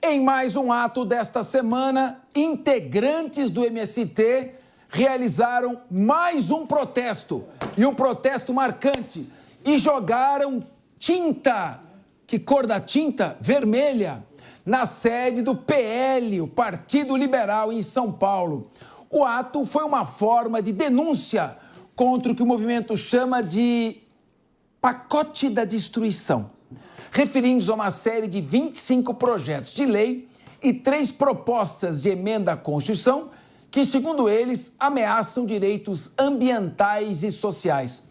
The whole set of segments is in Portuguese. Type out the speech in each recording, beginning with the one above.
Em mais um ato desta semana, integrantes do MST realizaram mais um protesto, e um protesto marcante, e jogaram tinta, que cor da tinta? Vermelha, na sede do PL, o Partido Liberal, em São Paulo. O ato foi uma forma de denúncia contra o que o movimento chama de pacote da destruição, referindo-se a uma série de 25 projetos de lei e 3 propostas de emenda à Constituição que, segundo eles, ameaçam direitos ambientais e sociais.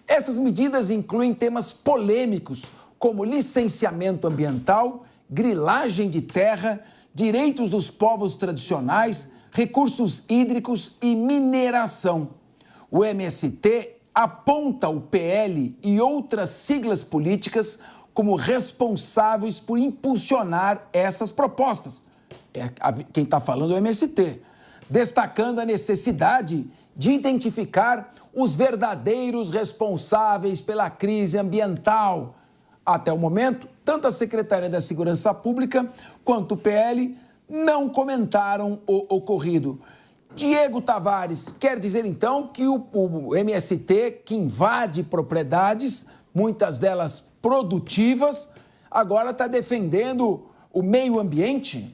Essas medidas incluem temas polêmicos como licenciamento ambiental, grilagem de terra, direitos dos povos tradicionais, recursos hídricos e mineração. O MST aponta o PL e outras siglas políticas como responsáveis por impulsionar essas propostas. Quem está falando é o MST, destacando a necessidade de identificar os verdadeiros responsáveis pela crise ambiental. Até o momento, tanto a Secretaria da Segurança Pública quanto o PL não comentaram o ocorrido. Diego Tavares quer dizer, então, que o MST, que invade propriedades, muitas delas produtivas, agora está defendendo o meio ambiente?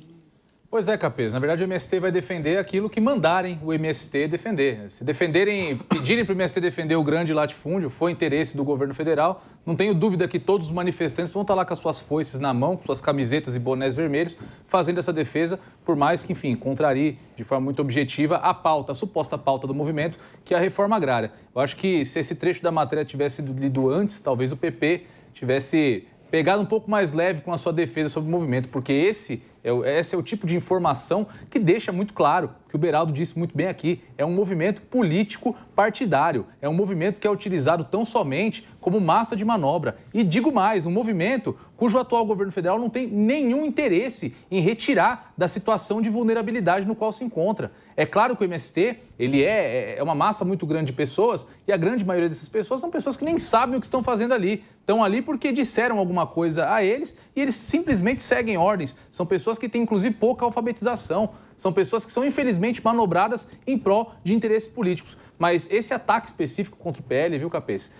Pois é, Capês. Na verdade, o MST vai defender aquilo que mandarem o MST defender. Se pedirem para o MST defender o grande latifúndio, foi interesse do governo federal, não tenho dúvida que todos os manifestantes vão estar lá com as suas foices na mão, com suas camisetas e bonés vermelhos, fazendo essa defesa, por mais que, enfim, contrarie de forma muito objetiva a suposta pauta do movimento, que é a reforma agrária. Eu acho que se esse trecho da matéria tivesse sido lido antes, talvez o PP tivesse pegado um pouco mais leve com a sua defesa sobre o movimento, porque esse é o tipo de informação que deixa muito claro, que o Beraldo disse muito bem aqui, é um movimento político partidário, é um movimento que é utilizado tão somente como massa de manobra. E digo mais, um movimento cujo atual governo federal não tem nenhum interesse em retirar da situação de vulnerabilidade no qual se encontra. É claro que o MST ele é uma massa muito grande de pessoas e a grande maioria dessas pessoas são pessoas que nem sabem o que estão fazendo ali. Estão ali porque disseram alguma coisa a eles e eles simplesmente seguem ordens. São pessoas que têm, inclusive, pouca alfabetização. São pessoas que são, infelizmente, manobradas em prol de interesses políticos. Mas esse ataque específico contra o PL, viu, Capês,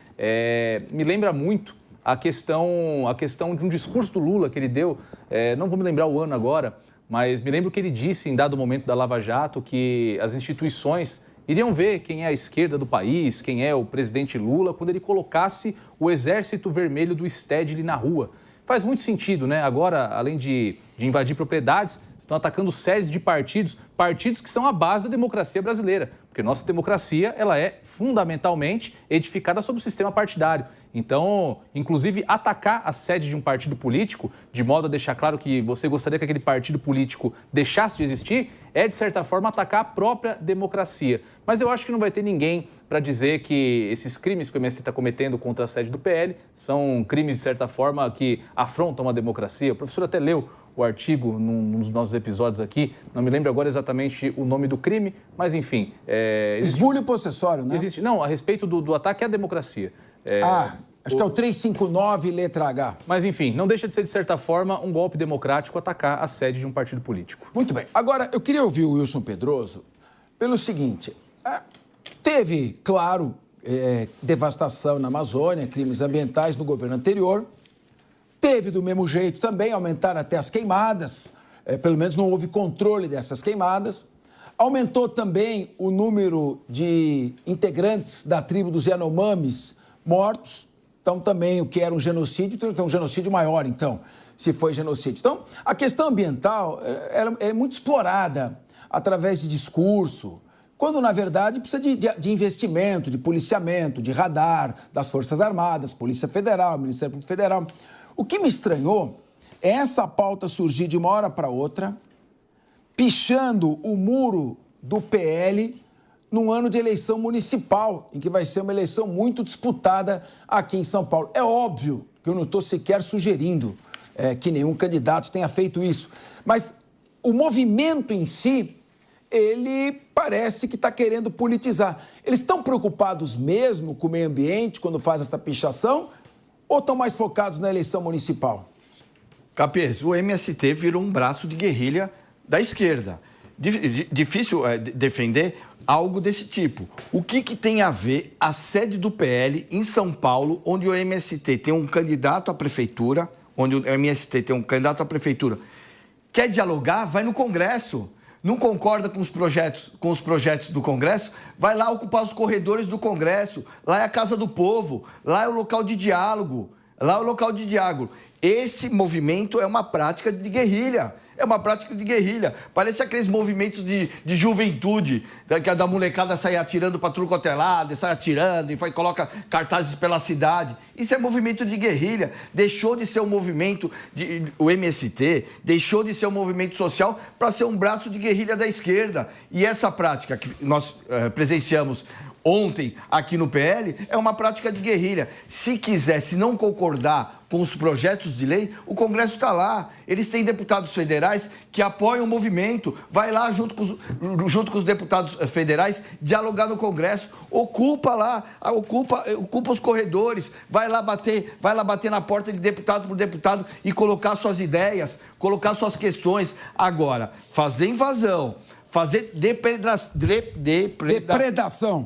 me lembra muito a questão de um discurso do Lula que ele deu, não vou me lembrar o ano agora, mas me lembro que ele disse, em dado momento da Lava Jato, que as instituições iriam ver quem é a esquerda do país, quem é o presidente Lula, quando ele colocasse o Exército Vermelho do Stedley na rua. Faz muito sentido, né? Agora, além de invadir propriedades, estão atacando sedes de partidos que são a base da democracia brasileira, porque nossa democracia ela é fundamentalmente edificada sobre o sistema partidário. Então, inclusive, atacar a sede de um partido político, de modo a deixar claro que você gostaria que aquele partido político deixasse de existir, é, de certa forma, atacar a própria democracia. Mas eu acho que não vai ter ninguém para dizer que esses crimes que o MST está cometendo contra a sede do PL são crimes, de certa forma, que afrontam a democracia. O professor até leu o artigo num dos nossos episódios aqui, não me lembro agora exatamente o nome do crime, mas, enfim... Esbulho possessório, né? Não, a respeito do ataque à democracia. Acho que é o 359, letra H. Mas, enfim, não deixa de ser, de certa forma, um golpe democrático atacar a sede de um partido político. Muito bem. Agora, eu queria ouvir o Wilson Pedroso pelo seguinte. Teve, claro, devastação na Amazônia, crimes ambientais no governo anterior. Teve, do mesmo jeito, também aumentar até as queimadas. Pelo menos não houve controle dessas queimadas. Aumentou também o número de integrantes da tribo dos Yanomamis mortos. Então, também o que era um genocídio, tem um genocídio maior, então, se foi genocídio. Então, a questão ambiental é muito explorada através de discurso, quando, na verdade, precisa de investimento, de policiamento, de radar, das Forças Armadas, Polícia Federal, Ministério Público Federal. O que me estranhou é essa pauta surgir de uma hora para outra, pichando o muro do PL num ano de eleição municipal, em que vai ser uma eleição muito disputada aqui em São Paulo. É óbvio que eu não estou sequer sugerindo que nenhum candidato tenha feito isso, mas o movimento em si, ele parece que está querendo politizar. Eles estão preocupados mesmo com o meio ambiente quando faz essa pichação ou estão mais focados na eleição municipal? Capês, o MST virou um braço de guerrilha da esquerda. Difícil defender algo desse tipo. O que tem a ver a sede do PL em São Paulo, onde o MST tem um candidato à prefeitura, quer dialogar, vai no Congresso. Não concorda com os projetos do Congresso, vai lá ocupar os corredores do Congresso. Lá é a Casa do Povo, lá é o local de diálogo. Esse movimento é uma prática de guerrilha. Parece aqueles movimentos de juventude, que a da molecada sai atirando para tudo quanto é lado, sai atirando e coloca cartazes pela cidade. Isso é movimento de guerrilha. Deixou de ser um movimento, o MST, deixou de ser um movimento social para ser um braço de guerrilha da esquerda. E essa prática que nós presenciamos ontem aqui no PL é uma prática de guerrilha. Se não concordar com os projetos de lei, o Congresso está lá. Eles têm deputados federais que apoiam o movimento. Vai lá junto com os deputados federais dialogar no Congresso. Ocupa os corredores. Vai lá bater na porta de deputado por deputado e colocar suas ideias, colocar suas questões. Agora, fazer invasão, fazer depredação,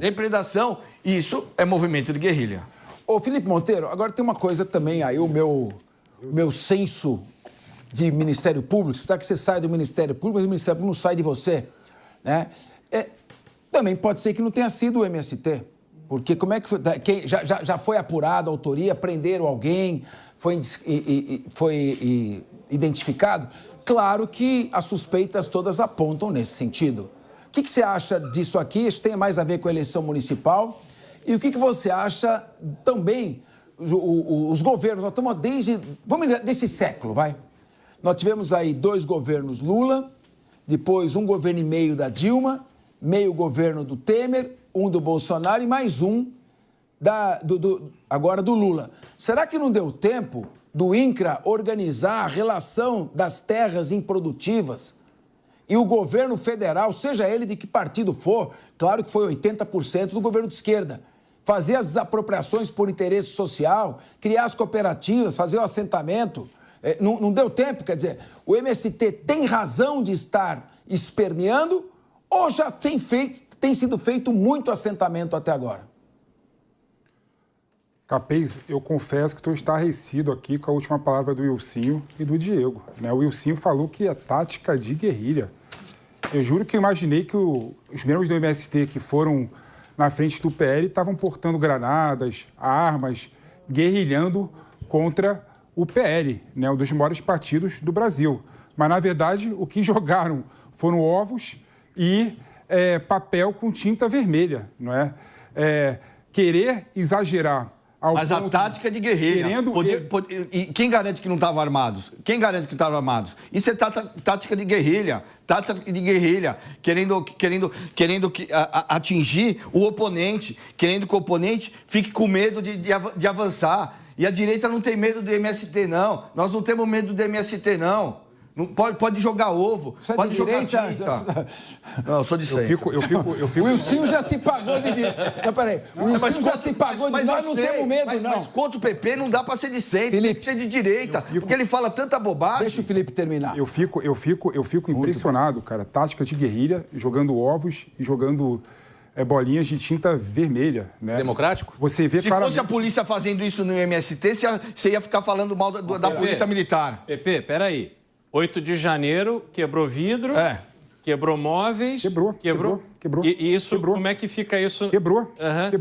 isso é movimento de guerrilha. Ô, Felipe Monteiro, agora tem uma coisa também aí, o meu senso de Ministério Público. Você sabe que você sai do Ministério Público, mas o Ministério Público não sai de você, né? Também pode ser que não tenha sido o MST, porque como é que foi, já foi apurada a autoria, prenderam alguém, foi identificado? Claro que as suspeitas todas apontam nesse sentido. O que você acha disso aqui? Isso tem mais a ver com a eleição municipal? E o que você acha também, os governos, nós estamos desse século, vai? Nós tivemos aí 2 governos Lula, depois um governo e meio da Dilma, meio governo do Temer, um do Bolsonaro e mais um agora do Lula. Será que não deu tempo do INCRA organizar a relação das terras improdutivas e o governo federal, seja ele de que partido for, claro que foi 80% do governo de esquerda, fazer as desapropriações por interesse social, criar as cooperativas, fazer o assentamento? Não deu tempo, quer dizer, o MST tem razão de estar esperneando ou já tem sido feito muito assentamento até agora? Capês, eu confesso que estou estarrecido aqui com a última palavra do Wilsinho e do Diego, né? O Wilsinho falou que é tática de guerrilha. Eu juro que eu imaginei que os membros do MST que foram na frente do PL estavam portando granadas, armas, guerrilhando contra o PL, né? Um dos maiores partidos do Brasil. Mas, na verdade, o que jogaram foram ovos e papel com tinta vermelha, não é? Querer exagerar. Mas a tática de guerrilha. E quem garante que não estavam armados? Isso é tática de guerrilha. Querendo atingir o oponente, querendo que o oponente fique com medo de avançar. E a direita não tem medo do MST, não. Nós não temos medo do MST, não. Não pode jogar ovo, você pode jogar tinta. Não, eu sou de centro. O Wilsinho já se pagou de direita. Não, peraí. O Wilsinho já se pagou de direita. Nós não temos medo, não. Mas contra o PP não dá para ser de centro, Felipe, tem que ser de direita. Porque ele fala tanta bobagem. Deixa o Felipe terminar. Eu fico impressionado, cara. Tática de guerrilha, jogando ovos e jogando bolinhas de tinta vermelha, né? Democrático? Você vê Se fosse a polícia fazendo isso no MST, você ia ficar falando mal da polícia militar. PP, peraí. 8 de janeiro, quebrou vidro, quebrou móveis... Quebrou. E isso, quebrou. Como é que fica isso? Quebrou.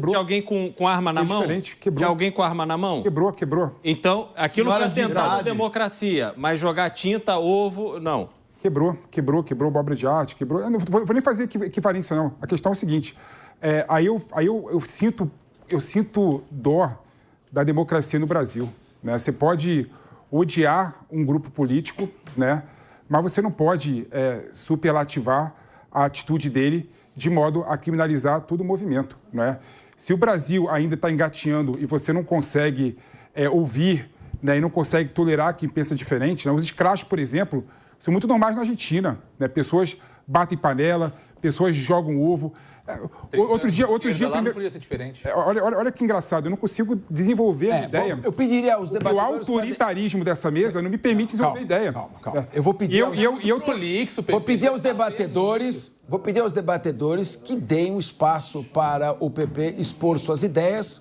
Tinha alguém com arma na mão? Quebrou. Tinha alguém com arma na mão? Quebrou. Então, aquilo foi tentado democracia, mas jogar tinta, ovo, não. Quebrou obra de arte, quebrou... Eu não vou nem fazer equivalência, não. A questão é o seguinte, aí eu sinto dó da democracia no Brasil, né? Você pode odiar um grupo político, né? Mas você não pode superlativar a atitude dele de modo a criminalizar todo o movimento, né? Se o Brasil ainda está engateando e você não consegue ouvir, né, e não consegue tolerar quem pensa diferente, né? Os escrachos, por exemplo, são muito normais na Argentina, né? Pessoas batem panela, pessoas jogam ovo. Outro dia lá não podia ser diferente. Olha que engraçado, eu não consigo desenvolver a ideia. Eu pediria aos debatedores... O autoritarismo dessa mesa não me permite desenvolver a ideia. Calma. Eu vou pedir Vou pedir aos debatedores que deem um espaço para o PP expor suas ideias,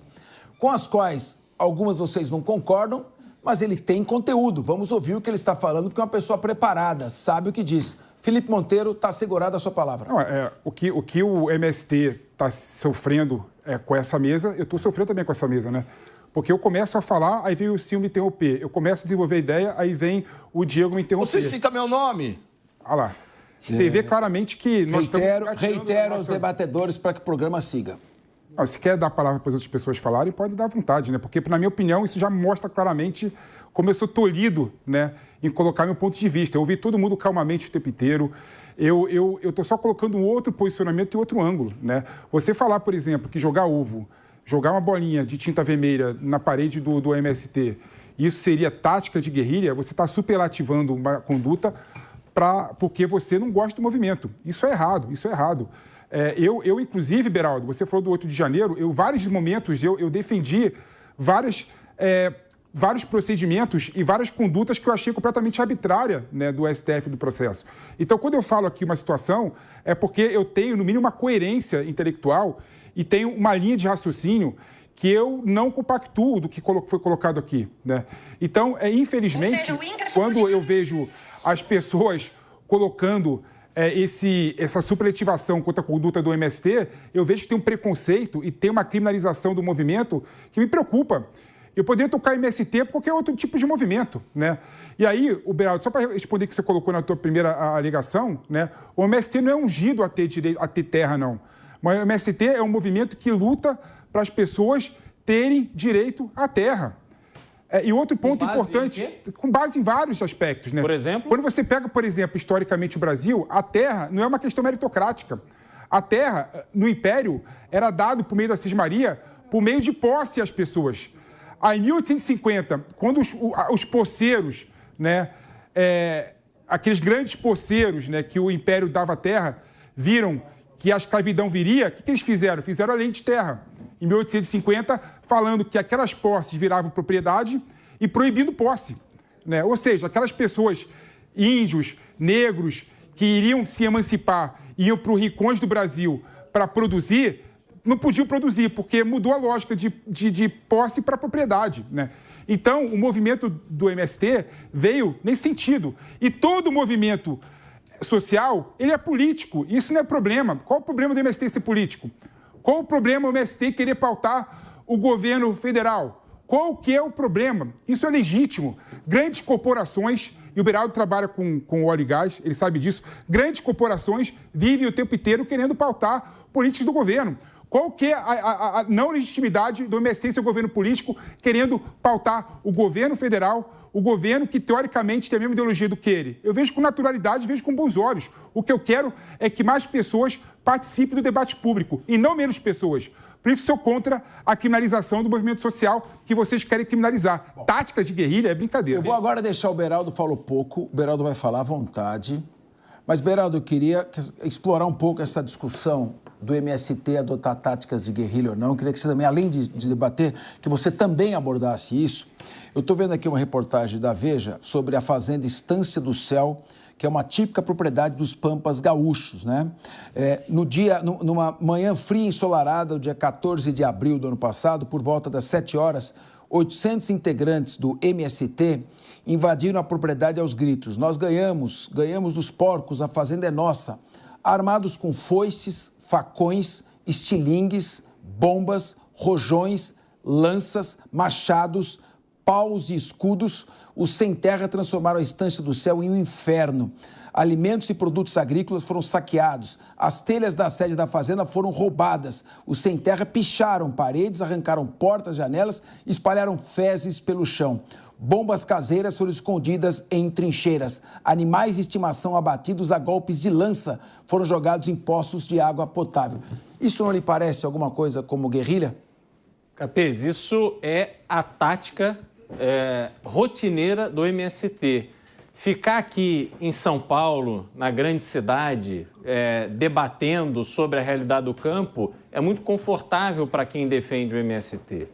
com as quais algumas vocês não concordam, mas ele tem conteúdo. Vamos ouvir o que ele está falando, porque é uma pessoa preparada, sabe o que diz. Felipe Monteiro, está assegurada a sua palavra. Não, o que o MST está sofrendo com essa mesa, eu estou sofrendo também com essa mesa, né? Porque eu começo a falar, aí vem o Sil me interromper. Eu começo a desenvolver a ideia, aí vem o Diego me interromper. Você cita meu nome? Olha lá. Você vê claramente que... Reitero aos debatedores para que o programa siga. Não, se quer dar a palavra para as outras pessoas falarem, pode dar à vontade, né? Porque, na minha opinião, isso já mostra claramente como eu sou tolhido, né, em colocar meu ponto de vista. Eu ouvi todo mundo calmamente o tempo inteiro. Eu estou só colocando um outro posicionamento e outro ângulo, né? Você falar, por exemplo, que jogar ovo, jogar uma bolinha de tinta vermelha na parede do MST, isso seria tática de guerrilha, você está superativando uma conduta porque você não gosta do movimento. Isso é errado, isso é errado. Inclusive, Beraldo, você falou do 8 de janeiro, vários momentos eu defendi vários procedimentos e várias condutas que eu achei completamente arbitrária, né, do STF do processo. Então, quando eu falo aqui uma situação, é porque eu tenho, no mínimo, uma coerência intelectual e tenho uma linha de raciocínio que eu não compactuo do que foi colocado aqui, né? Então, infelizmente, quando eu vejo as pessoas colocando essa superlativação contra a conduta do MST, eu vejo que tem um preconceito e tem uma criminalização do movimento que me preocupa. Eu poderia tocar MST por qualquer outro tipo de movimento, né? E aí, o Beraldo, só para responder o que você colocou na tua primeira alegação, né? O MST não é ungido a ter terra, não. Mas o MST é um movimento que luta para as pessoas terem direito à terra. E outro ponto importante, com base em vários aspectos, né? Por exemplo? Quando você pega, por exemplo, historicamente o Brasil, a terra não é uma questão meritocrática. A terra, no Império, era dado por meio da cismaria, por meio de posse às pessoas. Aí, em 1850, quando os poceiros, né, aqueles grandes poceiros, né, que o Império dava terra, viram que a escravidão viria, o que eles fizeram? Fizeram a lei de terra, em 1850, falando que aquelas posses viravam propriedade e proibindo posse, né? Ou seja, aquelas pessoas, índios, negros, que iriam se emancipar, iam para os rincões do Brasil para produzir, não podiam produzir, porque mudou a lógica de posse para propriedade, né? Então, o movimento do MST veio nesse sentido. E todo movimento social, ele é político. Isso não é problema. Qual o problema do MST ser político? Qual o problema do MST querer pautar o governo federal? Qual que é o problema? Isso é legítimo. Grandes corporações, e o Beraldo trabalha com óleo e gás, ele sabe disso, grandes corporações vivem o tempo inteiro querendo pautar políticas do governo. Qual que é a não legitimidade do MST ser governo político querendo pautar o governo federal, o governo que, teoricamente, tem a mesma ideologia do que ele? Eu vejo com naturalidade, vejo com bons olhos. O que eu quero é que mais pessoas participem do debate público e não menos pessoas. Por isso, sou contra a criminalização do movimento social que vocês querem criminalizar. Bom, táticas de guerrilha é brincadeira. Eu vou agora deixar o Beraldo falou pouco, o Beraldo vai falar à vontade. Mas, Beraldo, eu queria explorar um pouco essa discussão do MST adotar táticas de guerrilha ou não. Eu queria que você também, além de debater, que você também abordasse isso. Eu estou vendo aqui uma reportagem da Veja sobre a fazenda Estância do Céu, que é uma típica propriedade dos pampas gaúchos, né? Numa manhã fria e ensolarada, no dia 14 de abril do ano passado, por volta das 7 horas, 800 integrantes do MST invadiram a propriedade aos gritos. Nós ganhamos dos porcos, a fazenda é nossa. Armados com foices, facões, estilingues, bombas, rojões, lanças, machados, paus e escudos, os sem-terra transformaram a Estância do Céu em um inferno. Alimentos e produtos agrícolas foram saqueados. As telhas da sede da fazenda foram roubadas. Os sem-terra picharam paredes, arrancaram portas, janelas e espalharam fezes pelo chão. Bombas caseiras foram escondidas em trincheiras. Animais de estimação abatidos a golpes de lança foram jogados em poços de água potável. Isso não lhe parece alguma coisa como guerrilha? Capês, isso é a tática rotineira do MST. ficar aqui em São Paulo, na grande cidade, debatendo sobre a realidade do campo, é muito confortável para quem defende o MST.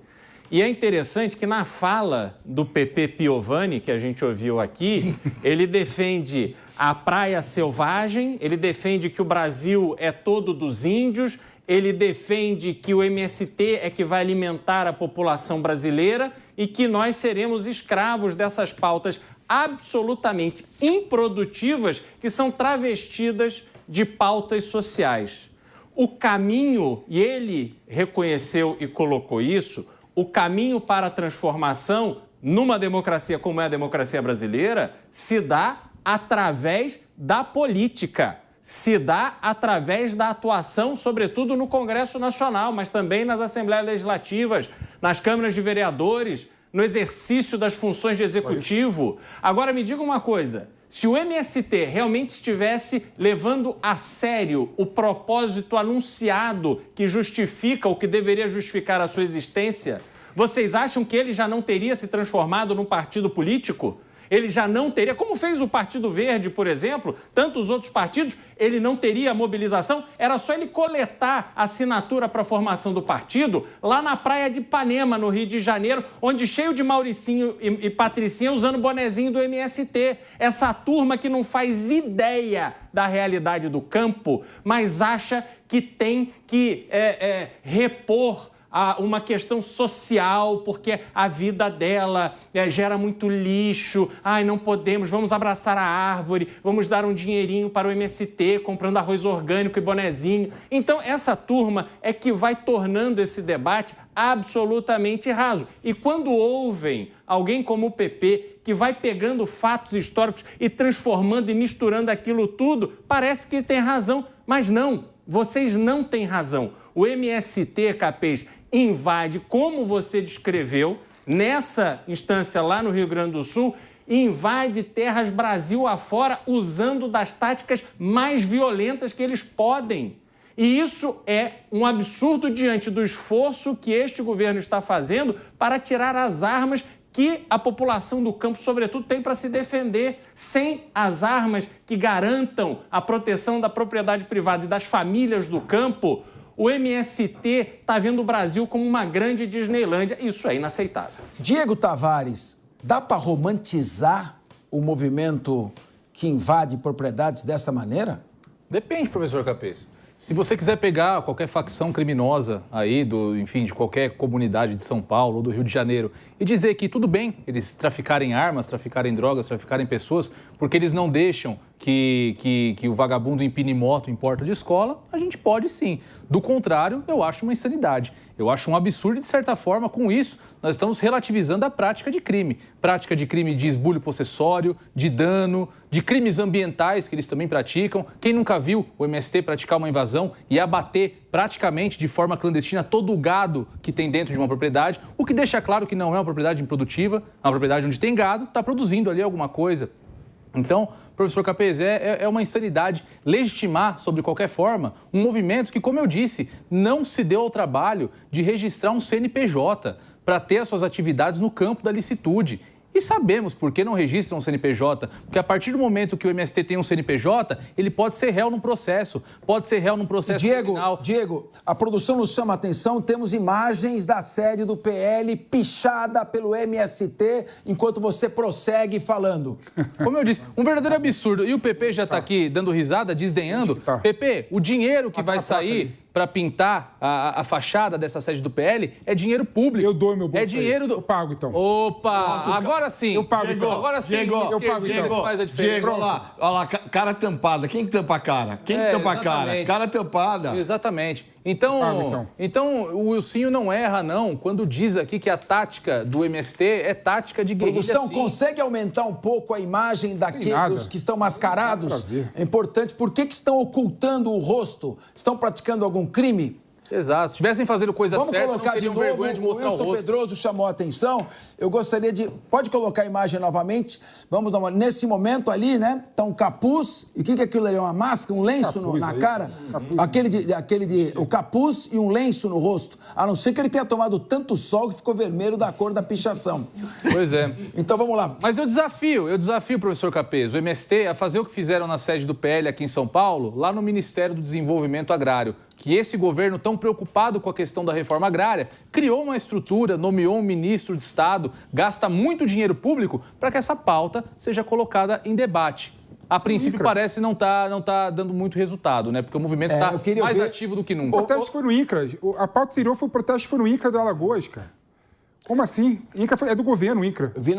E é interessante que na fala do Pepe Piovani, que a gente ouviu aqui, ele defende a praia selvagem, ele defende que o Brasil é todo dos índios, ele defende que o MST é que vai alimentar a população brasileira e que nós seremos escravos dessas pautas absolutamente improdutivas que são travestidas de pautas sociais. O caminho, e ele reconheceu e colocou isso, o caminho para a transformação numa democracia como é a democracia brasileira se dá através da política, se dá através da atuação, sobretudo no Congresso Nacional, mas também nas Assembleias Legislativas, nas câmaras de vereadores, no exercício das funções de executivo. Agora, me diga uma coisa, se o MST realmente estivesse levando a sério o propósito anunciado que justifica o que deveria justificar a sua existência, vocês acham que ele já não teria se transformado num partido político? Ele já não teria, como fez o Partido Verde, por exemplo, tantos outros partidos, ele não teria mobilização, era só ele coletar assinatura para a formação do partido lá na praia de Ipanema, no Rio de Janeiro, onde cheio de Mauricinho e Patricinha usando bonezinho do MST. Essa turma que não faz ideia da realidade do campo, mas acha que tem que repor uma questão social, porque a vida dela gera muito lixo. Ai, não podemos, vamos abraçar a árvore, vamos dar um dinheirinho para o MST, comprando arroz orgânico e bonezinho. Então, essa turma é que vai tornando esse debate absolutamente raso. E quando ouvem alguém como o PP, que vai pegando fatos históricos e transformando e misturando aquilo tudo, parece que tem razão, mas não, vocês não têm razão. O MST, Capês, invade, como você descreveu, nessa instância lá no Rio Grande do Sul, invade terras Brasil afora usando das táticas mais violentas que eles podem. E isso é um absurdo diante do esforço que este governo está fazendo para tirar as armas que a população do campo, sobretudo, tem para se defender. Sem as armas que garantam a proteção da propriedade privada e das famílias do campo, o MST está vendo o Brasil como uma grande Disneylândia. Isso é inaceitável. Diego Tavares, dá para romantizar o movimento que invade propriedades dessa maneira? Depende, professor Capês. Se você quiser pegar qualquer facção criminosa aí, enfim, de qualquer comunidade de São Paulo ou do Rio de Janeiro e dizer que tudo bem eles traficarem armas, traficarem drogas, traficarem pessoas, porque eles não deixam que o vagabundo empine moto em porta de escola, a gente pode sim. Do contrário, eu acho uma insanidade. Eu acho um absurdo e, de certa forma, com isso, nós estamos relativizando a prática de crime. Prática de crime de esbulho possessório, de dano, de crimes ambientais que eles também praticam. Quem nunca viu o MST praticar uma invasão e abater praticamente de forma clandestina todo o gado que tem dentro de uma propriedade, o que deixa claro que não é uma propriedade improdutiva, é uma propriedade onde tem gado, está produzindo ali alguma coisa. Então, professor Capês, é uma insanidade legitimar, sobre qualquer forma, um movimento que, como eu disse, não se deu ao trabalho de registrar um CNPJ para ter as suas atividades no campo da licitude. E sabemos por que não registram um CNPJ, porque a partir do momento que o MST tem um CNPJ, ele pode ser réu num processo, criminal. Diego, a produção nos chama a atenção, temos imagens da sede do PL pichada pelo MST, enquanto você prossegue falando. Como eu disse, um verdadeiro absurdo. E o PP já está aqui dando risada, desdenhando. PP, o dinheiro que vai sair para pintar a fachada dessa sede do PL é dinheiro público. Eu dou meu bolso. É dinheiro do... Eu pago, então. Opa, agora sim. Eu pago, então. Agora sim. Diego, eu pago, então. Faz a diferença. Diego, olha lá, cara tampada. Quem que tampa a cara? Quem que tampa a cara? Cara tampada. Exatamente. Então, o Wilsinho não erra, não, quando diz aqui que a tática do MST é tática de guerrilha. Produção, consegue aumentar um pouco a imagem daqueles que estão mascarados? É importante. Por que estão ocultando o rosto? Estão praticando algum crime? Exato. Se estivessem fazendo coisa Vamos certa, colocar não de teriam novo, vergonha de o mostrar o Wilson rosto. Pedroso chamou a atenção. Eu gostaria de... Pode colocar a imagem novamente? Vamos dar uma... Nesse momento ali, né? Tá um capuz. E o que é aquilo ali? Uma máscara, um lenço na cara? O capuz e um lenço no rosto. A não ser que ele tenha tomado tanto sol que ficou vermelho da cor da pichação. Pois é. Então vamos lá. Mas eu desafio o professor Capês, o MST, a fazer o que fizeram na sede do PL aqui em São Paulo, lá no Ministério do Desenvolvimento Agrário. Que esse governo, tão preocupado com a questão da reforma agrária, criou uma estrutura, nomeou um ministro de Estado, gasta muito dinheiro público para que essa pauta seja colocada em debate. A princípio parece não tá dando muito resultado, né? Porque o movimento está mais ativo do que nunca. O protesto foi no INCRA. A pauta anterior foi o protesto foi no INCRA do Alagoas, cara. Como assim? INCRA é do governo, o INCRA. Vi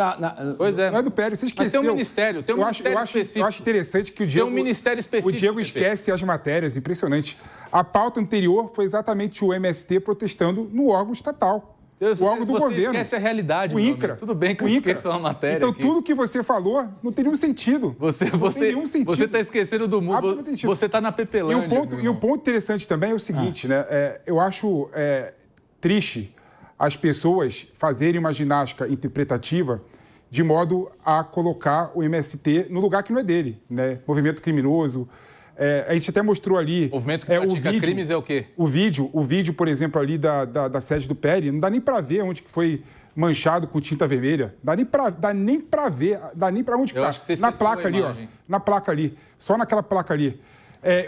Pois é. Não é do PL, você esqueceu. Mas tem um ministério, específico. Eu acho interessante que o Diego... Tem um ministério específico. O Diego esquece as matérias, impressionante. A pauta anterior foi exatamente o MST protestando no órgão estatal. O órgão do governo. Você esquece a realidade, o INCRA. Tudo bem que eu esqueço uma matéria Então, aqui. tudo que você falou não tem nenhum sentido. Não tem nenhum sentido. Você está esquecendo do mundo. Você está na Pepelândia. E um ponto interessante também é o seguinte, né? Eu acho triste as pessoas fazerem uma ginástica interpretativa de modo a colocar o MST no lugar que não é dele, né? Movimento criminoso. A gente até mostrou ali... Movimento que pratica crimes é o quê? O vídeo, por exemplo, ali da sede do PL, não dá nem para ver onde que foi manchado com tinta vermelha. Dá nem para ver onde que tá. Na placa ali, ó. Na placa ali. Só naquela placa ali.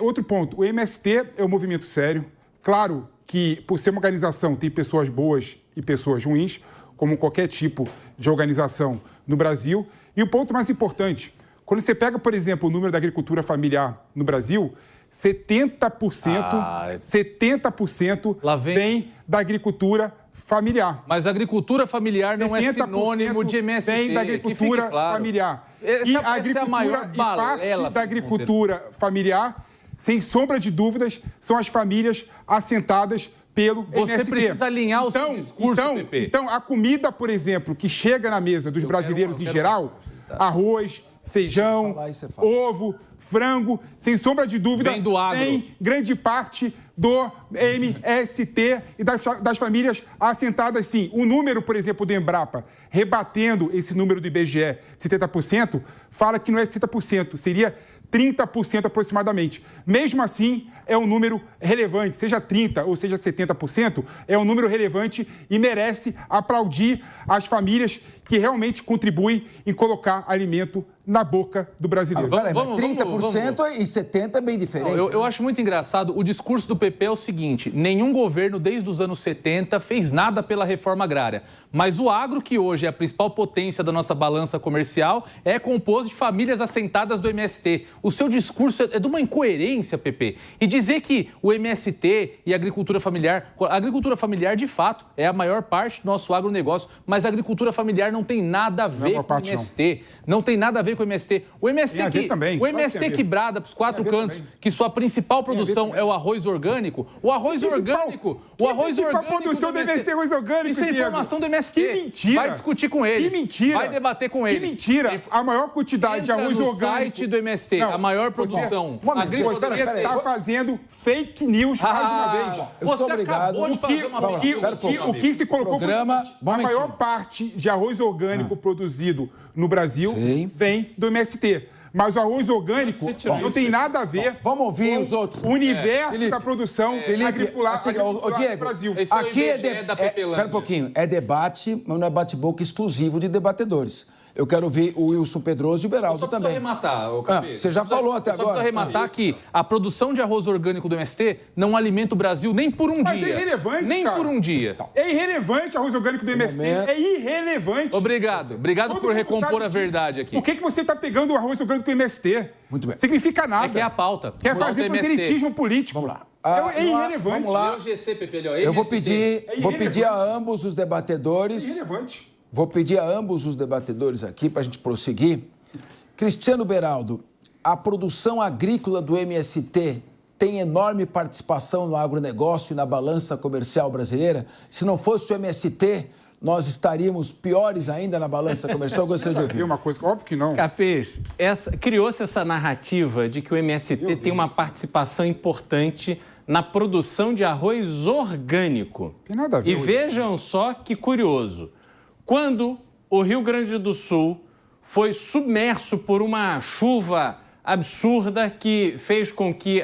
Outro ponto, o MST é um movimento sério. Claro que, por ser uma organização, tem pessoas boas e pessoas ruins, como qualquer tipo de organização no Brasil. E o ponto mais importante, quando você pega, por exemplo, o número da agricultura familiar no Brasil, 70% vem da agricultura familiar. Mas a agricultura familiar não é sinônimo de MST. Vem da agricultura familiar. E a agricultura e parte da agricultura familiar, sem sombra de dúvidas, são as famílias assentadas pelo Você MST. Precisa alinhar o seu discurso, Pepe. Então, a comida, por exemplo, que chega na mesa dos brasileiros em geral, arroz, feijão, ovo, frango, sem sombra de dúvida, tem grande parte do MST e das famílias assentadas, sim. O número, por exemplo, do Embrapa, rebatendo esse número do IBGE, 70%, fala que não é 70%, seria 30% aproximadamente. Mesmo assim, é um número relevante, seja 30% ou seja 70%, é um número relevante e merece aplaudir as famílias que realmente contribuem em colocar alimento na boca do brasileiro. 30% e 70% é bem diferente. Eu acho muito engraçado, o discurso do PP é o seguinte, nenhum governo desde os anos 70 fez nada pela reforma agrária, mas o agro, que hoje é a principal potência da nossa balança comercial, é composto de famílias assentadas do MST. O seu discurso é de uma incoerência, PP. E dizer que o MST e a agricultura familiar de fato é a maior parte do nosso agronegócio, mas a agricultura familiar não tem nada a ver com o MST. Não tem nada a ver com o MST. O MST que brada para os quatro cantos que sua principal produção é o arroz orgânico. O arroz orgânico produção do MST é arroz orgânico, isso é informação do MST. Que mentira. Vai discutir com eles. Que mentira. Vai debater com eles. Que mentira. A maior quantidade de arroz orgânico... no site do MST, a maior produção. Você está fazendo fake news mais uma vez. Eu sou obrigado. O que se colocou... A maior parte de arroz orgânico produzido no Brasil vem do MST. Mas o arroz orgânico não tem nada a ver vamos ouvir os outros. O universo da produção agrícola Diego, no Brasil. Aqui Espera um pouquinho. É debate, mas não é bate-boca exclusivo de debatedores. Eu quero ouvir o Wilson Pedroso e o Beraldo também. Você já falou até agora. Só para arrematar que a produção de arroz orgânico do MST não alimenta o Brasil nem por um dia. Mas é irrelevante, nem por um dia. É irrelevante o arroz orgânico do MST. É irrelevante. Obrigado por recompor a verdade aqui. O que você está pegando o arroz orgânico do MST? Muito bem. Significa nada. É que é a pauta. Quer fazer proselitismo político. Vamos lá. É irrelevante. Vamos lá. Eu vou pedir a ambos os debatedores... É irrelevante. Vou pedir a ambos os debatedores aqui para a gente prosseguir. Cristiano Beraldo, a produção agrícola do MST tem enorme participação no agronegócio e na balança comercial brasileira? Se não fosse o MST, nós estaríamos piores ainda na balança comercial? Eu gostaria de ouvir. Uma coisa, óbvio que não. Capês, criou-se essa narrativa de que o MST tem uma participação importante na produção de arroz orgânico. Tem nada a ver. E vejam só que curioso. Quando o Rio Grande do Sul foi submerso por uma chuva absurda que fez com que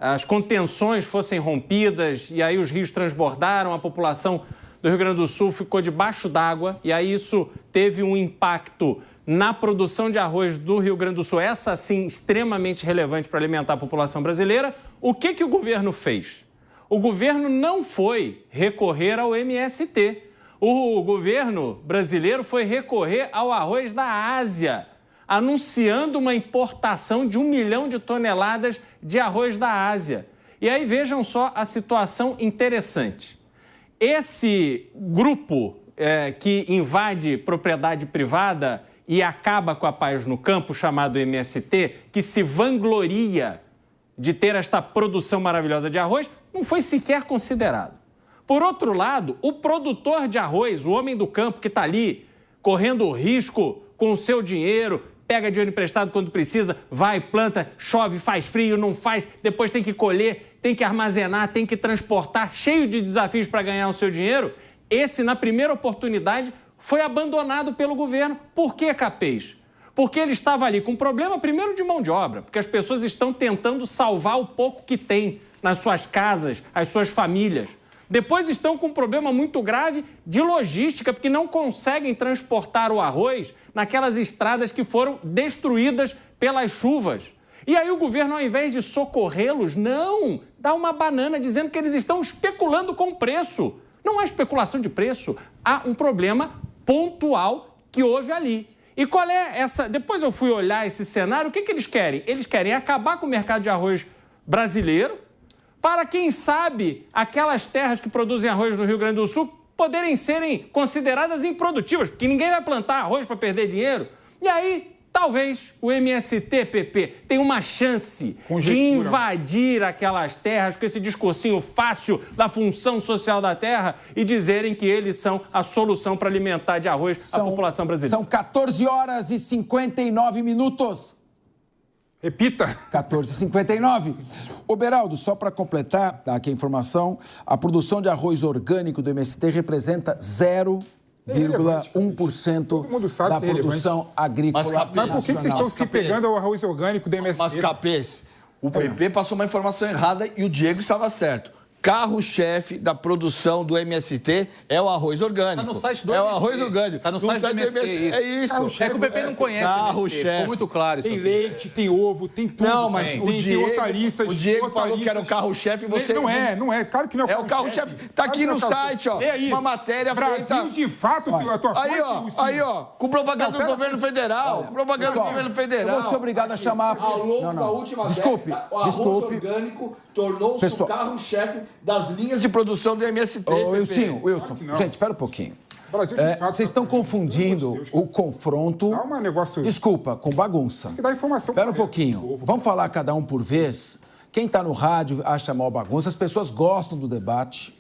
as contenções fossem rompidas e aí os rios transbordaram, a população do Rio Grande do Sul ficou debaixo d'água e aí isso teve um impacto na produção de arroz do Rio Grande do Sul, essa sim extremamente relevante para alimentar a população brasileira. O que o governo fez? O governo não foi recorrer ao MST. O governo brasileiro foi recorrer ao arroz da Ásia, anunciando uma importação de 1 milhão de toneladas de arroz da Ásia. E aí vejam só a situação interessante. Esse grupo que invade propriedade privada e acaba com a paz no campo, chamado MST, que se vangloria de ter esta produção maravilhosa de arroz, não foi sequer considerado. Por outro lado, o produtor de arroz, o homem do campo que está ali correndo risco com o seu dinheiro, pega dinheiro emprestado quando precisa, vai, planta, chove, faz frio, não faz, depois tem que colher, tem que armazenar, tem que transportar, cheio de desafios para ganhar o seu dinheiro. Esse, na primeira oportunidade, foi abandonado pelo governo. Por que, Capês? Porque ele estava ali com um problema, primeiro, de mão de obra, porque as pessoas estão tentando salvar o pouco que tem nas suas casas, as suas famílias. Depois estão com um problema muito grave de logística, porque não conseguem transportar o arroz naquelas estradas que foram destruídas pelas chuvas. E aí o governo, ao invés de socorrê-los, não, dá uma banana dizendo que eles estão especulando com o preço. Não há especulação de preço, há um problema pontual que houve ali. E qual é essa... Depois eu fui olhar esse cenário, o que eles querem? Eles querem acabar com o mercado de arroz brasileiro para, quem sabe, aquelas terras que produzem arroz no Rio Grande do Sul poderem serem consideradas improdutivas, porque ninguém vai plantar arroz para perder dinheiro. E aí, talvez o MST, PP, tenha uma chance de invadir aquelas terras com esse discursinho fácil da função social da terra e dizerem que eles são a solução para alimentar de arroz a população brasileira. São 14 horas e 59 minutos. Repita. 14h59. Ô, Beraldo, só para completar aqui a informação, a produção de arroz orgânico do MST representa 0,1% da produção agrícola nacional. Mas por que vocês estão se pegando ao arroz orgânico do MST? Mas, Capês, o PP passou uma informação errada e o Diego estava certo. Carro-chefe da produção do MST é o arroz orgânico. Está no site do MST. É o MST. arroz orgânico. Está no site do MST. É isso. É que o PP não conhece o MST. Ficou muito claro isso Tem aqui. leite, tem ovo, tem tudo. Não, mas tem, o Diego, hortaliças, o Diego falou que era o carro-chefe e você... Não é. Claro que não é o carro-chefe. Tá aqui no site, ó. Uma matéria feita... Brasil, de fato, a tua Aí, ó. Com propaganda do governo federal. Com propaganda do governo federal. Eu vou ser obrigado a chamar... Ao longo da última década, o arroz orgânico tornou-se o carro-chefe das linhas de produção do MST. Ô, Wilson, gente, espera um pouquinho. Vocês estão confundindo o confronto... Desculpa, com bagunça. Espera um pouquinho. Vamos falar cada um por vez. Quem está no rádio acha mal bagunça. As pessoas gostam do debate,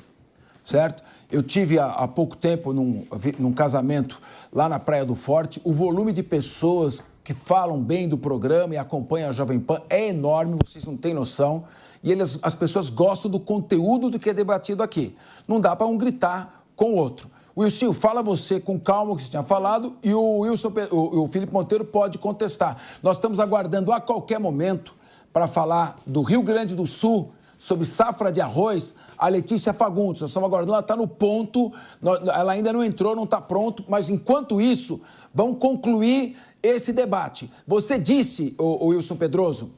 certo? Eu tive há pouco tempo num casamento lá na Praia do Forte. O volume de pessoas que falam bem do programa e acompanham a Jovem Pan é enorme, vocês não têm noção. E as pessoas gostam do conteúdo do que é debatido aqui. Não dá para um gritar com o outro. Wilson, fala você com calma o que você tinha falado e o Felipe Monteiro pode contestar. Nós estamos aguardando a qualquer momento para falar do Rio Grande do Sul, sobre safra de arroz, a Letícia Fagundes. Nós estamos aguardando, ela está no ponto, ela ainda não entrou, não está pronto, mas enquanto isso, vamos concluir esse debate. Você disse, o Wilson Pedroso,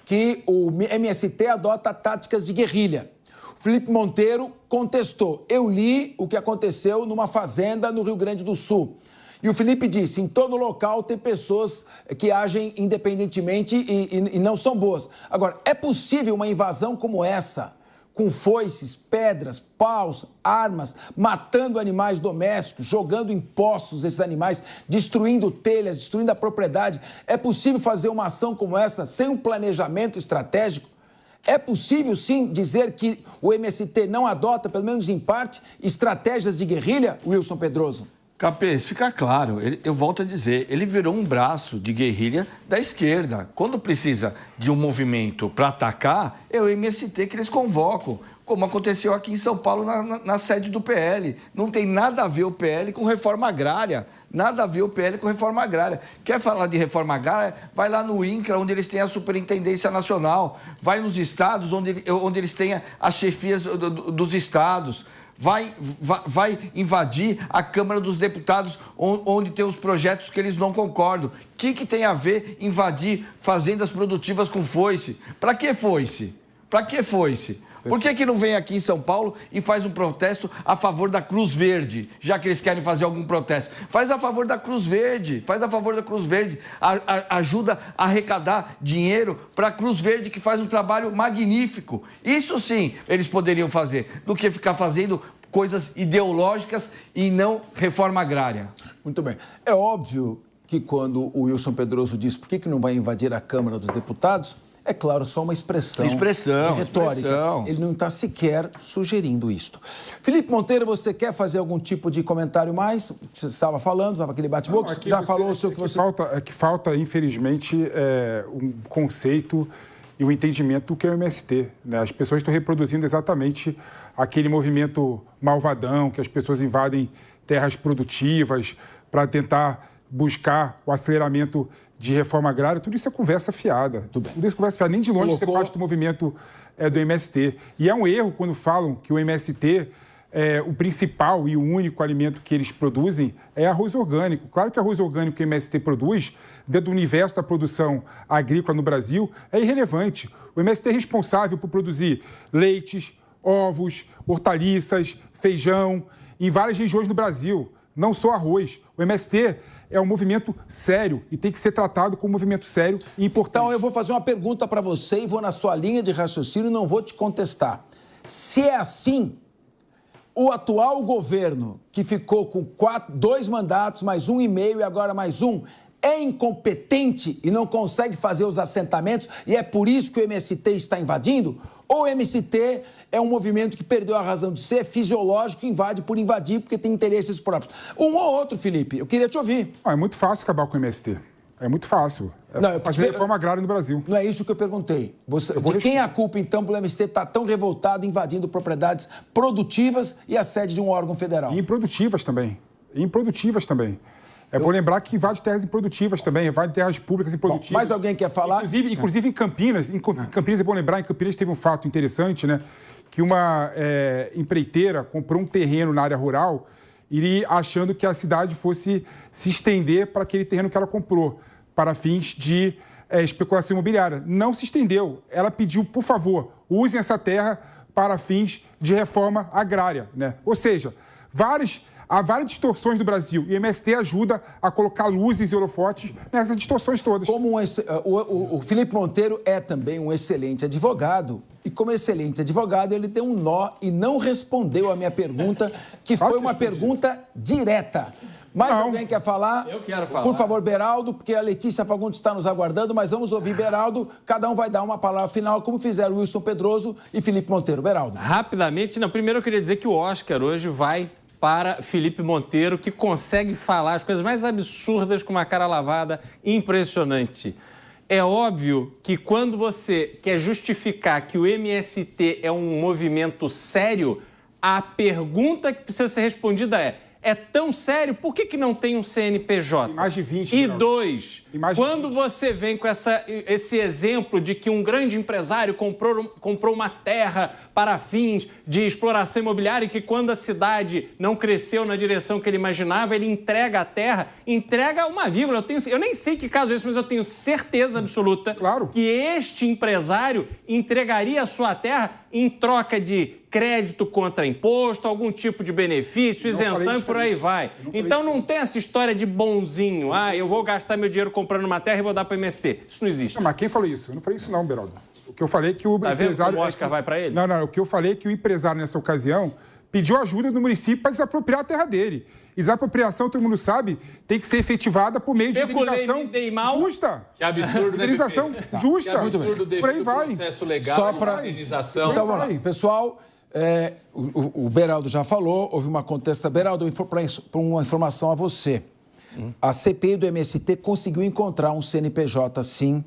que o MST adota táticas de guerrilha. O Felipe Monteiro contestou. Eu li o que aconteceu numa fazenda no Rio Grande do Sul. E o Felipe disse, em todo local tem pessoas que agem independentemente e não são boas. Agora, é possível uma invasão como essa, com foices, pedras, paus, armas, matando animais domésticos, jogando em poços esses animais, destruindo telhas, destruindo a propriedade. É possível fazer uma ação como essa sem um planejamento estratégico? É possível, sim, dizer que o MST não adota, pelo menos em parte, estratégias de guerrilha, Wilson Pedroso? Capês, fica claro, eu volto a dizer, ele virou um braço de guerrilha da esquerda. Quando precisa de um movimento para atacar, é o MST que eles convocam, como aconteceu aqui em São Paulo na sede do PL. Não tem nada a ver o PL com reforma agrária. Nada a ver o PL com reforma agrária. Quer falar de reforma agrária? Vai lá no INCRA, onde eles têm a Superintendência Nacional. Vai nos estados, onde eles têm as chefias dos estados. Vai invadir a Câmara dos Deputados, onde tem os projetos que eles não concordam. O que tem a ver invadir fazendas produtivas com foice? Para que foice? Para que foice? Por que não vem aqui em São Paulo e faz um protesto a favor da Cruz Verde, já que eles querem fazer algum protesto? Faz a favor da Cruz Verde, ajuda a arrecadar dinheiro para a Cruz Verde, que faz um trabalho magnífico. Isso sim eles poderiam fazer, do que ficar fazendo coisas ideológicas e não reforma agrária. Muito bem. É óbvio que quando o Wilson Pedroso diz por que não vai invadir a Câmara dos Deputados, é claro, só uma expressão de retórica. Ele não está sequer sugerindo isto. Felipe Monteiro, você quer fazer algum tipo de comentário mais? Você estava falando, estava aquele bate-boca, já falou o seu que você... Falta, infelizmente, um conceito e um entendimento do que é o MST. Né? As pessoas estão reproduzindo exatamente aquele movimento malvadão, que as pessoas invadem terras produtivas para tentar buscar o aceleramento de reforma agrária. Tudo isso é conversa fiada. Tudo isso é conversa fiada. Nem de longe você parte do movimento do MST. E é um erro quando falam que o MST, o principal e o único alimento que eles produzem é arroz orgânico. Claro que arroz orgânico que o MST produz, dentro do universo da produção agrícola no Brasil, é irrelevante. O MST é responsável por produzir leites, ovos, hortaliças, feijão, em várias regiões do Brasil. Não só arroz. O MST é um movimento sério e tem que ser tratado como um movimento sério e importante. Então, eu vou fazer uma pergunta para você e vou na sua linha de raciocínio e não vou te contestar. Se é assim, o atual governo, que ficou com 2 mandatos, mais 1,5 e agora mais 1, é incompetente e não consegue fazer os assentamentos e é por isso que o MST está invadindo? Ou o MST é um movimento que perdeu a razão de ser, fisiológico, invade por invadir, porque tem interesses próprios? Um ou outro, Felipe, eu queria te ouvir. É muito fácil acabar com o MST. É muito fácil. Fazer reforma agrária no Brasil. Não é isso que eu perguntei. De quem é a culpa, então, pelo MST estar tão revoltado, invadindo propriedades produtivas e a sede de um órgão federal? E improdutivas também. É bom lembrar que invade terras improdutivas também, invade terras públicas improdutivas. Bom, mais alguém quer falar? Inclusive em Campinas, é bom lembrar, em Campinas teve um fato interessante, né? Que uma empreiteira comprou um terreno na área rural e achando que a cidade fosse se estender para aquele terreno que ela comprou, para fins de especulação imobiliária. Não se estendeu. Ela pediu, por favor, usem essa terra para fins de reforma agrária, né? Ou seja, há várias distorções do Brasil e o MST ajuda a colocar luzes e holofotes nessas distorções todas. O Felipe Monteiro é também um excelente advogado e, como excelente advogado, ele deu um nó e não respondeu a minha pergunta, que foi uma pergunta direta. Mais alguém quer falar? Eu quero falar. Por favor, Beraldo, porque a Letícia Fagundes está nos aguardando, mas vamos ouvir Beraldo. Cada um vai dar uma palavra final, como fizeram Wilson Pedroso e Felipe Monteiro. Beraldo. Rapidamente, primeiro eu queria dizer que o Oscar hoje vai para Felipe Monteiro, que consegue falar as coisas mais absurdas com uma cara lavada impressionante. É óbvio que quando você quer justificar que o MST é um movimento sério, a pergunta que precisa ser respondida é tão sério, por que não tem um CNPJ? Tem mais de 20. E 2, quando você vem com esse exemplo de que um grande empresário comprou uma terra para fins de exploração imobiliária e que quando a cidade não cresceu na direção que ele imaginava, ele entrega a terra, entrega uma vírgula. Eu nem sei que caso é esse, mas eu tenho certeza absoluta que este empresário entregaria a sua terra em troca de crédito contra imposto, algum tipo de benefício, isenção e por aí vai. Então não tem essa história de bonzinho. Eu vou gastar meu dinheiro comprando uma terra e vou dar para o MST. Isso não existe. Não, mas quem falou isso? Eu não falei isso não, Beraldo. O que eu falei é que o empresário... Tá vendo como o Oscar vai para ele? Não. O que eu falei é que o empresário, nessa ocasião, pediu ajuda do município para desapropriar a terra dele. E desapropriação, todo mundo sabe, tem que ser efetivada por meio de indenização justa. Que absurdo, indenização justa. Que absurdo, por aí vai. Processo legal, só para indenização. Então, vamos lá. Pessoal, O Beraldo já falou, houve uma contestação. Beraldo, para uma informação a você. A CPI do MST conseguiu encontrar um CNPJ, sim,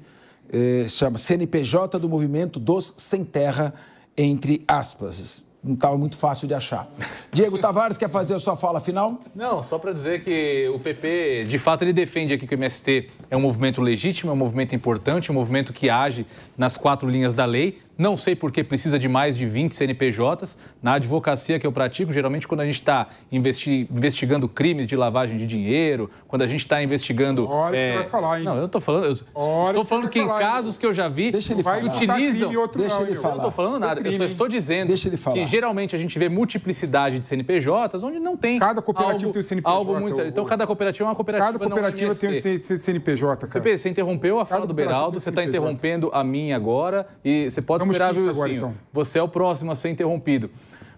chama CNPJ do Movimento dos Sem Terra, entre aspas. Não estava muito fácil de achar. Diego Tavares, quer fazer a sua fala final? Não, só para dizer que o PP, de fato, ele defende aqui que o MST é um movimento legítimo, é um movimento importante, um movimento que age nas 4 linhas da lei. Não sei por que precisa de mais de 20 CNPJs. Na advocacia que eu pratico, geralmente quando a gente está investigando crimes de lavagem de dinheiro, quando a gente está investigando... Hora que você vai falar, hein? Não, eu estou falando... Estou falando que em casos que eu já vi, Deixa ele falar. utilizam... Deixa ele falar. Eu não estou falando nada, eu só estou dizendo que geralmente a gente vê multiplicidade de CNPJs onde não tem... Cada cooperativa tem um CNPJ. Então cada cooperativa é uma cooperativa. Cada cooperativa tem um CNPJ, cara. Pepe, você interrompeu a fala do Beraldo, você está interrompendo a minha agora e você pode esperar, viu, Wilson? Então. Você é o próximo a ser interrompido.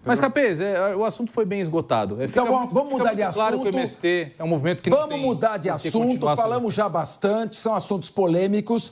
Mas, Capês, o assunto foi bem esgotado. Então, vamos mudar de assunto. Claro que o MST é um movimento que não tem... Vamos mudar de assunto, falamos já bastante, são assuntos polêmicos.